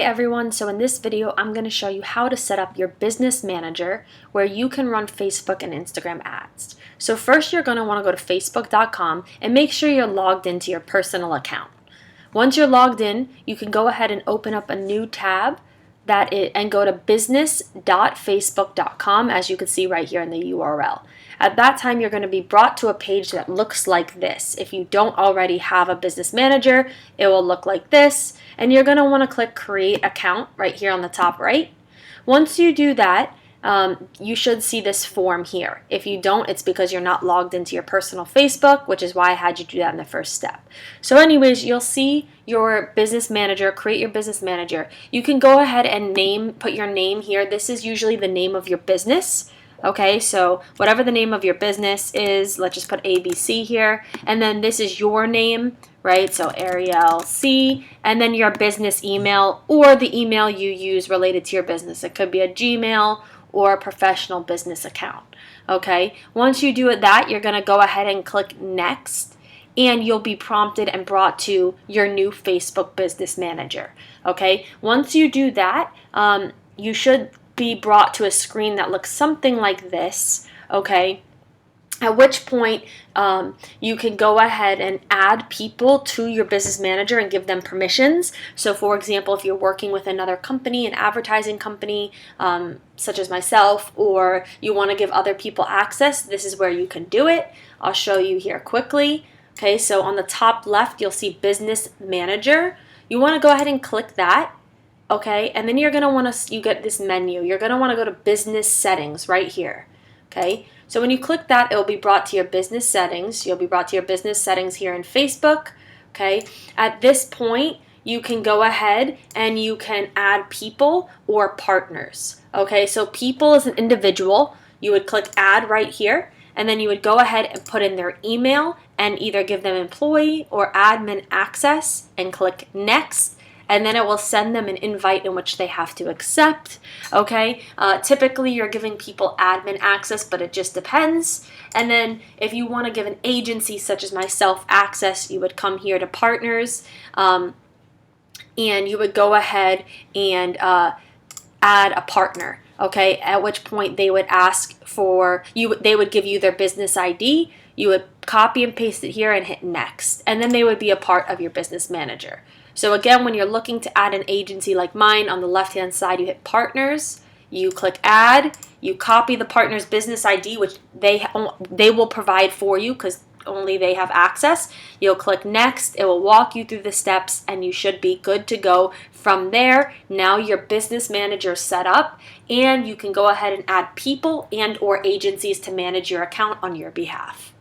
Hey everyone, so in this video I'm going to show you how to set up your business manager where you can run Facebook and Instagram ads. So first you're going to want to go to facebook.com and make sure you're logged into your personal account. Once you're logged in, you can go ahead and open up a new tab and go to business.facebook.com, as you can see right here in the URL. At that time, you're going to be brought to a page that looks like this. If you don't already have a business manager, it will look like this, and you're going to want to click Create Account right here on the top right. Once you do that, you should see this form here. If you don't, it's because you're not logged into your personal Facebook, which is why I had you do that in the first step. So anyways, you'll see your business manager, create your business manager. You can go ahead and put your name here. This is usually the name of your business. Okay, so whatever the name of your business is, let's just put ABC here, and then this is your name, right? So Ariel C, and then your business email or the email you use related to your business. It could be a Gmail or a professional business account. Okay, once you do that, you're going to go ahead and click Next, and you'll be prompted and brought to your new Facebook Business Manager. Okay, once you do that, you should be brought to a screen that looks something like this. Okay, at which point you can go ahead and add people to your business manager and give them permissions. So for example, if you're working with another company, an advertising company, such as myself, or you want to give other people access, this is where you can do it. I'll show you here quickly. Okay, so on the top left, you'll see Business Manager. You want to go ahead and click that. Okay, and then you're going to want to, you get this menu. You're going to want to go to Business Settings right here. Okay, so when you click that, it will be brought to your business settings. You'll be brought to your business settings here in Facebook. Okay, at this point, you can go ahead and you can add people or partners. Okay, so people is an individual. You would click Add right here, and then you would go ahead and put in their email and either give them employee or admin access and click Next. And then it will send them an invite in which they have to accept. Okay, typically you're giving people admin access, but it just depends. And then if you want to give an agency such as myself access, you would come here to partners, and you would go ahead and add a partner. Okay, at which point they would ask for you. They would give you their business ID. You would copy and paste it here and hit Next, and then they would be a part of your business manager. So again, when you're looking to add an agency like mine, on the left-hand side, you hit Partners, you click Add, you copy the partner's business ID, which they will provide for you because only they have access. You'll click Next, it will walk you through the steps, and you should be good to go. From there, now your business manager is set up, and you can go ahead and add people and or agencies to manage your account on your behalf.